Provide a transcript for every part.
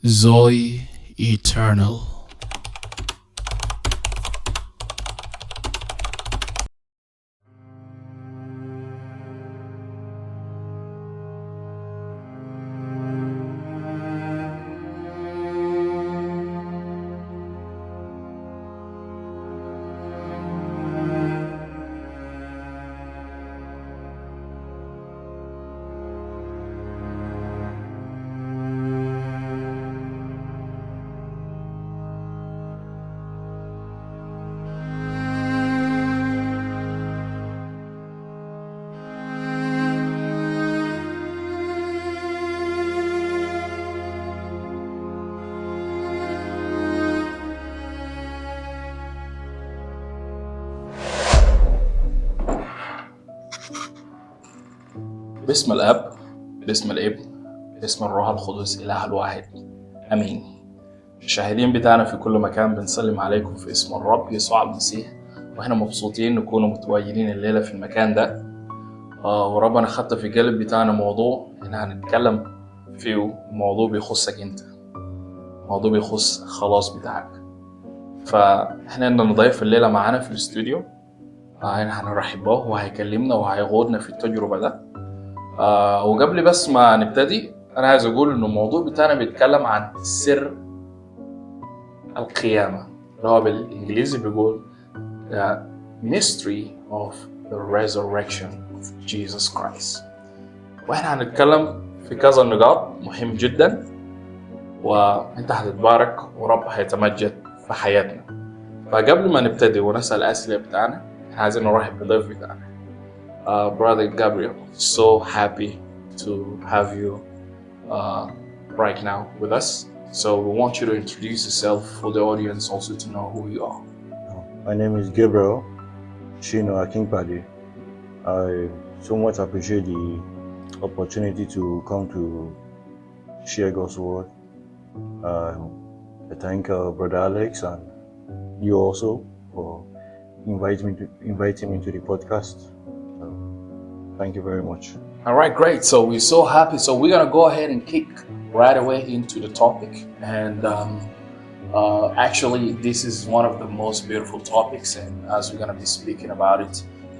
Zoe Eternal. باسم الأب، باسم الابن، باسم الروح القدس إله الواحد، أمين. الشاهدين بتاعنا في كل مكان بنسلم عليكم في اسم الرب يسوع المسيح، وإحنا مبسوطين نكونوا متواجدين الليلة في المكان ده. وربنا خدت في قلب بتاعنا موضوع إحنا هنتكلم فيه، موضوع بيخصك أنت، موضوع بيخص الخلاص بتاعك. فإحنا عندنا ضيف الليلة معانا في الاستوديو، إحنا هنرحب به وهيكلمنا وهيغودنا في التجربة ده. وقبل بس ما نبتدي أنا عايز أقول إنه الموضوع بتاعنا بيتكلم عن سر القيامة، اللي هو بالإنجليزي بيقول The Mystery of the Resurrection of Jesus Christ. وإحنا هنتكلم في كذا نقاط مهم جدا، وإنت هتتبارك ورب هيتمجد في حياتنا. فقبل ما نبتدي ونسأل الأسئلة بتاعنا عايزين نرحب بالضيف بتاعنا. Brother Gabriel, so happy to have you right now with us. So we want you to introduce yourself for the audience also to know who you are. My name is Gabriel Shino Akingpadi. I so much appreciate the opportunity to come to share God's word. I thank Brother Alex and you also for inviting me to the podcast. Thank you very much. All right, great. So we're so happy. So we're going to go ahead and kick right away into the topic. And actually, this is one of the most beautiful topics. And as we're going to be speaking about it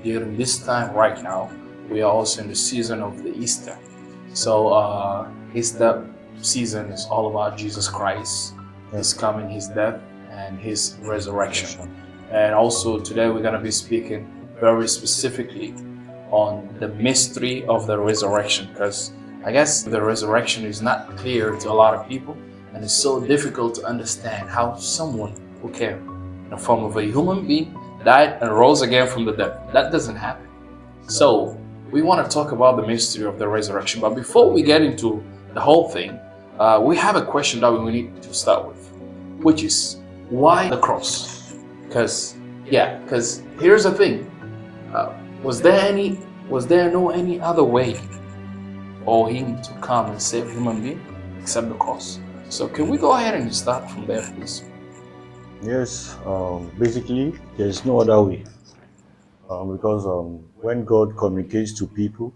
during this time right now, we are also in the season of the Easter. So Easter season is all about Jesus Christ, His coming, His death, and His resurrection. And also today we're going to be speaking very specifically on the mystery of the resurrection, because I guess the resurrection is not clear to a lot of people, and it's so difficult to understand how someone who came in the form of a human being died and rose again from the dead. That doesn't happen. So we want to talk about the mystery of the resurrection, but before we get into the whole thing, we have a question that we need to start with, which is why the cross? Because here's the thing. Was there no any other way for him to come and save human being except the cross? So can we go ahead and start from there, please? Yes, basically there's no other way, because when God communicates to people,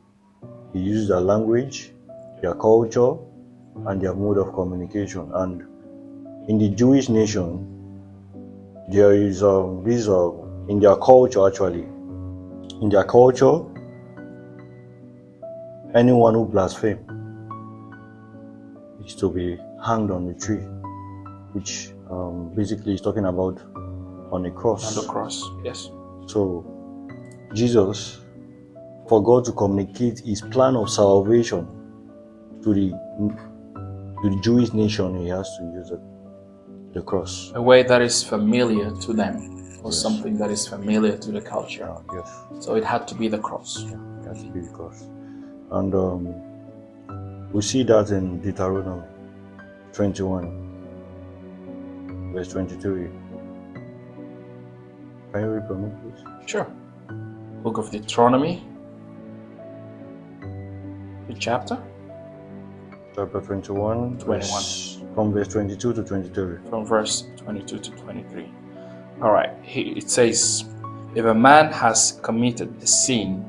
He uses their language, their culture, and their mode of communication. And in the Jewish nation, there is in their culture actually. In their culture, anyone who blasphemes is to be hanged on a tree, which basically is talking about on a cross. On the cross, yes. So Jesus, for God to communicate His plan of salvation to the Jewish nation, He has to use the cross. A way that is familiar to them. Or Yes. something that is familiar to the culture. Yes. So it had to be the cross. It has to be the cross. And we see that in Deuteronomy 21, verse 23. Can you read for me, please? Sure. Book of Deuteronomy. The chapter? Chapter 21. 21. From verse 22 to 23. From verse 22 to 23. All right, it says, if a man has committed a sin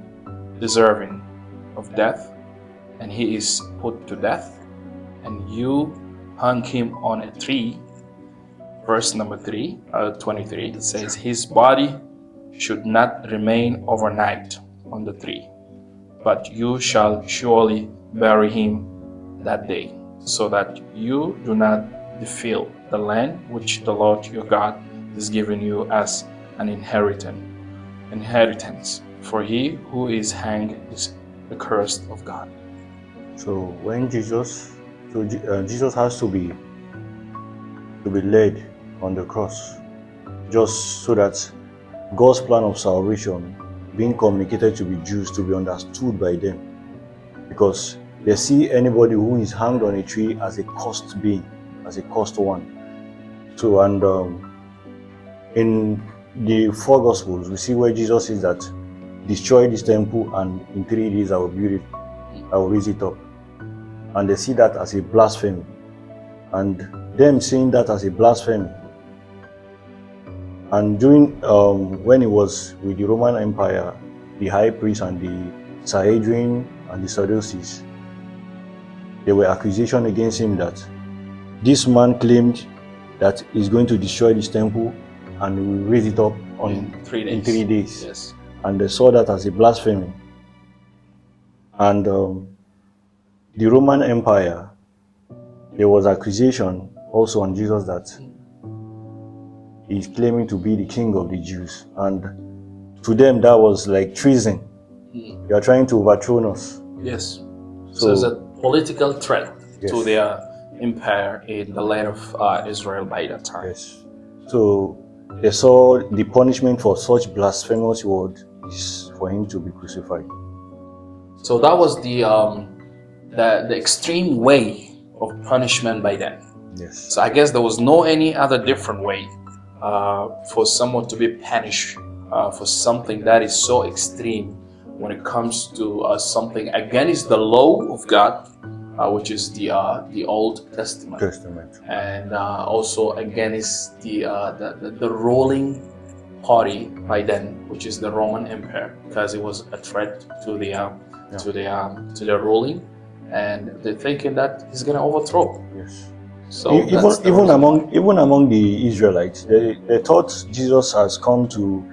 deserving of death, and he is put to death, and you hung him on a tree. Verse number 23, it says, his body should not remain overnight on the tree, but you shall surely bury him that day, so that you do not defile the land which the Lord your God is giving you as an inheritance. For he who is hanged is accursed of God. So when Jesus has to be laid on the cross, just so that God's plan of salvation being communicated to the Jews to be understood by them, because they see anybody who is hanged on a tree as a cursed being, as a cursed one. So, and in the four Gospels, we see where Jesus says that destroy this temple and in 3 days I will build it, I will raise it up. And they see that as a blasphemy. And them seeing that as a blasphemy. And during when he was with the Roman Empire, the high priest and the Sanhedrin and the Sadducees, there were accusations against him that this man claimed that he's going to destroy this temple and he will raise it up in 3 days. In 3 days. Yes. And they saw that as a blasphemy. And the Roman Empire, there was accusation also on Jesus that he's claiming to be the king of the Jews. And to them, that was like treason. You are trying to overthrow us. Yes. So it's a political threat to their empire in the land of Israel by that time. Yes. So they saw the punishment for such blasphemous word is for him to be crucified. So that was the extreme way of punishment by them. Yes. So I guess there was no any other different way for someone to be punished for something that is so extreme when it comes to something against the law of God, which is the Old Testament. And also against the ruling party by then, which is the Roman Empire, because it was a threat to the ruling, and they're thinking that he's going to overthrow. Yes. So even among the Israelites, they thought Jesus has come to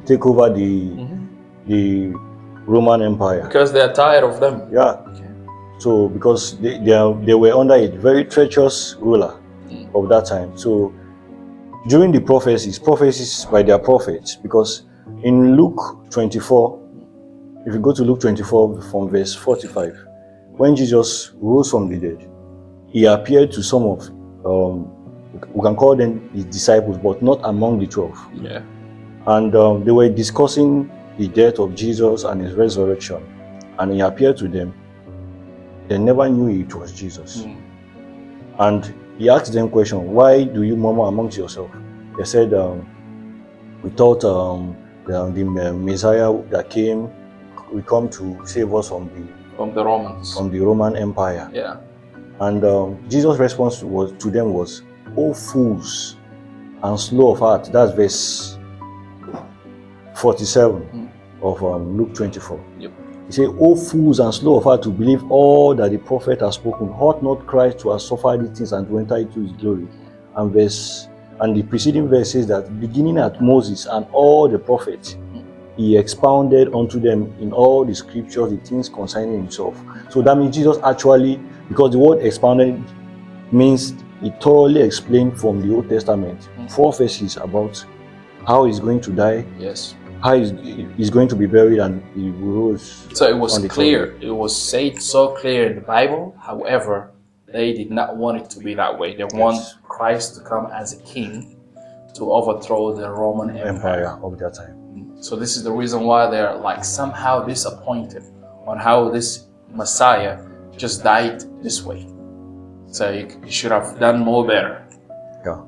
take over the Roman Empire, because they are tired of them. Yeah. Okay. So because they were under a very treacherous ruler of that time. So during the prophecies by their prophets, because in Luke 24, if you go to Luke 24 from verse 45, when Jesus rose from the dead, he appeared to some of, we can call them his disciples, but not among the 12. Yeah. And they were discussing the death of Jesus and his resurrection. And he appeared to them. They never knew it was Jesus. And he asked them question, why do you murmur amongst yourself? They said, we thought the Messiah that came will come to save us from the Romans, from the Roman Empire. Yeah. And Jesus' response to them was, "O fools and slow of heart." That's verse 47 of Luke 24. Yep. He said, "O fools and slow of heart to believe all that the prophet has spoken. Ought not Christ to have suffered these things and to enter into his glory?" And the preceding verse says that beginning at Moses and all the prophets, he expounded unto them in all the scriptures the things concerning himself. So that means Jesus actually, because the word expounded means he thoroughly explained from the Old Testament prophecies about how he's going to die, yes, how he's going to be buried, and he rose. So it was clear. It was said so clear in the Bible. However, they did not want it to be that way. They want Christ to come as a king to overthrow the Roman Empire of that time. So this is the reason why they're like somehow disappointed on how this Messiah just died this way. So you should have done more better. Yeah.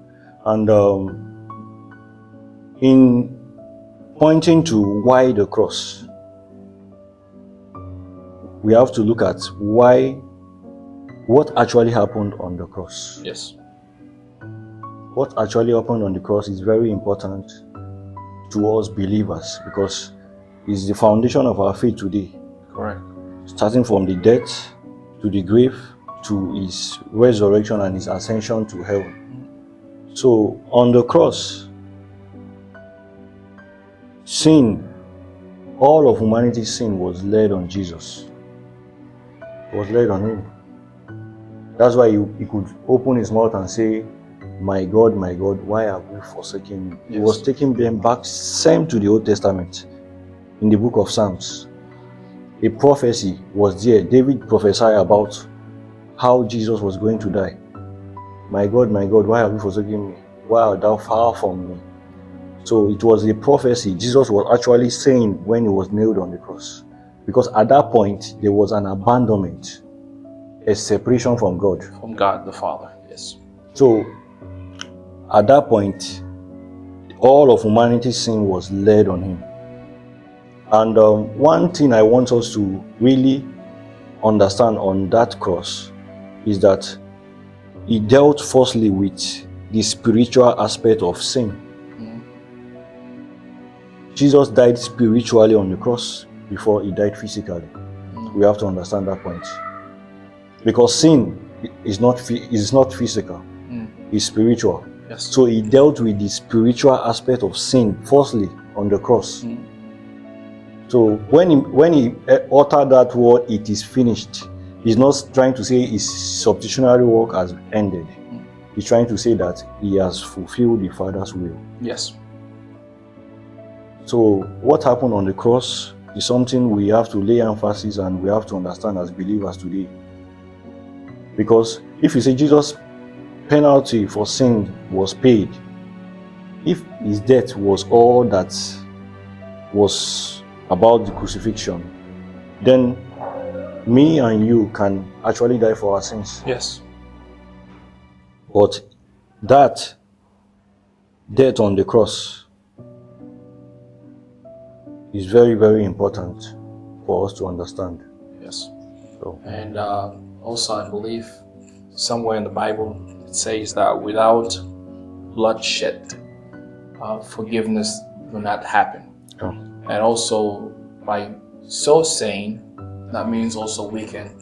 And in pointing to why the cross, we have to look at what actually happened on the cross. Yes. What actually happened on the cross is very important to us believers, because it's the foundation of our faith today. Correct. Starting from the death to the grave to his resurrection and his ascension to heaven. So on the cross, sin, all of humanity's sin was laid on Jesus. It was laid on him. That's why he could open his mouth and say, my God, why have you forsaken me? He was taking them back, same to the Old Testament, in the book of Psalms. A prophecy was there. David prophesied about how Jesus was going to die. My God, why have you forsaken me? Why art thou far from me? So it was a prophecy Jesus was actually saying when he was nailed on the cross. Because at that point, there was an abandonment, a separation from God. From God the Father, yes. So at that point, all of humanity's sin was laid on him. And one thing I want us to really understand on that cross is that he dealt firstly with the spiritual aspect of sin. Jesus died spiritually on the cross before he died physically. We have to understand that point. Because sin is not physical, it's spiritual. Yes. So he dealt with the spiritual aspect of sin firstly on the cross. So when he uttered that word, it is finished, he's not trying to say his substitutionary work has ended. He's trying to say that he has fulfilled the Father's will. Yes. So what happened on the cross is something we have to lay emphasis and we have to understand as believers today. Because if you say Jesus' penalty for sin was paid, if his death was all that was about the crucifixion, then me and you can actually die for our sins. Yes. But that death on the cross is very, very important for us to understand. Yes. So, and also I believe somewhere in the Bible it says that without bloodshed, forgiveness will not happen. yeah. And also by so saying, that means also we can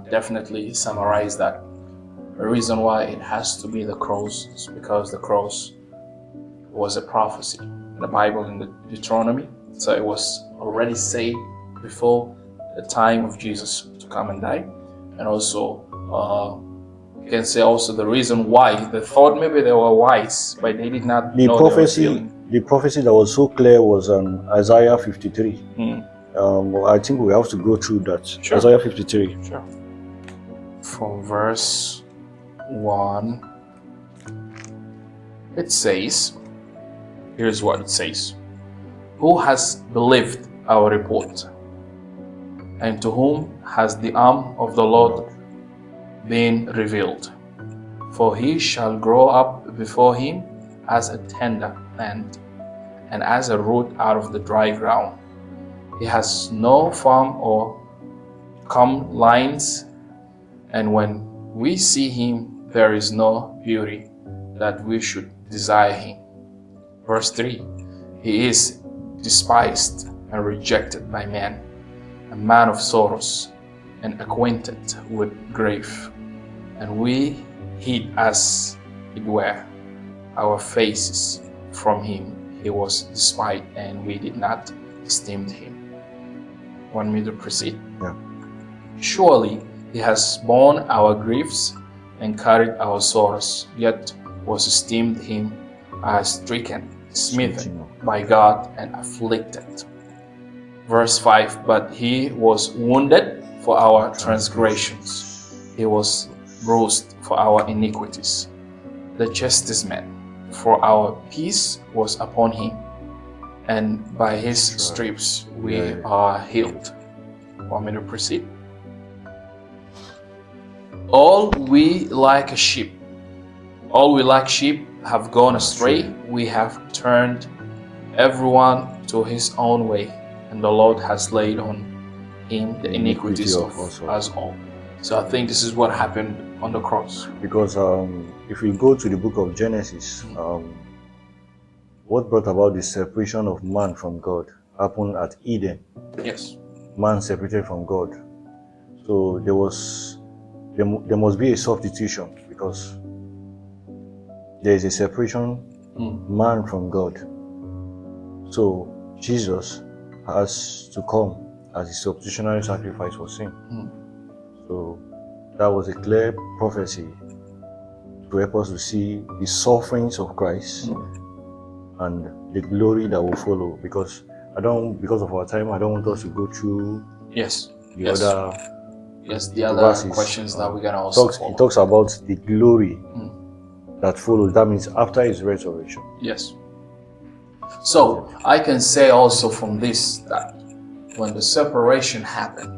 definitely summarize that the reason why it has to be the cross is because the cross was a prophecy in the Bible, in the Deuteronomy. So it was already said before the time of Jesus to come and die. And also you can say also the reason why they thought maybe they were wise, but they did not know they were feeling. The prophecy that was so clear was Isaiah 53. I think we have to go through that. Sure. Isaiah 53. Sure. From verse 1, it says, here's what it says. Who has believed our report? And to whom has the arm of the Lord been revealed? For he shall grow up before him as a tender plant, and as a root out of the dry ground. He has no form or lines, and when we see him, there is no beauty that we should desire him. Verse 3, he is despised and rejected by men, a man of sorrows and acquainted with grief. And we hid as it were our faces from him. He was despised, and we did not esteem him. Want me to proceed? Yeah. Surely he has borne our griefs and carried our sorrows, yet was esteemed him as stricken, smitten by God, and afflicted. Verse 5, but he was wounded for our transgressions, he was bruised for our iniquities. The chastisement for our peace was upon him, and by his stripes we are healed. Want me to proceed? All we like sheep have gone astray. We have turned everyone to his own way, and the Lord has laid on him the iniquities of us all. So I think this is what happened on the cross. Because if we go to the book of Genesis, what brought about the separation of man from God happened at Eden. Yes. Man separated from God. So there was there must be a substitution because there is a separation man from God. So Jesus has to come as a substitutionary sacrifice for sin. So that was a clear prophecy to help us to see the sufferings of Christ and the glory that will follow. Because of our time, I don't want us to go through the other verses. Questions that we're gonna also follow. It talks about the glory that follows. That means after his resurrection. Yes. So I can say also from this that when the separation happened,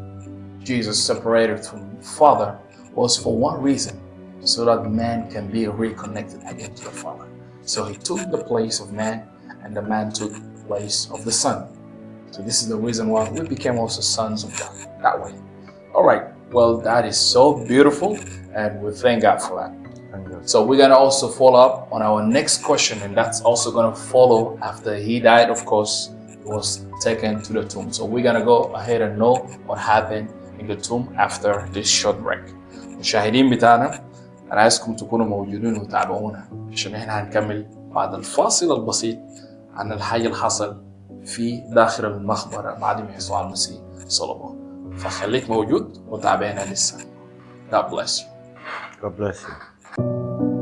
Jesus separated from the Father was for one reason, so that man can be reconnected again to the Father. So he took the place of man, and the man took the place of the Son. So this is the reason why we became also sons of God that way. All right. Well, that is so beautiful, and we thank God for that. So we're going to also follow up on our next question, and that's also going to follow after he died. Of course, he was taken to the tomb. So we're going to go ahead and know what happened in the tomb after this short break. مشاهدين بتاعنا أنا عايزكم تكونوا موجودين وتابعونا عشان احنا هنكمل بعد الفاصل البسيط عن الحي الحصل في داخل المقبرة بعد ما يسوع المسيح صلبه. فخليك موجود وتابعنا لسه. God bless you. God bless you.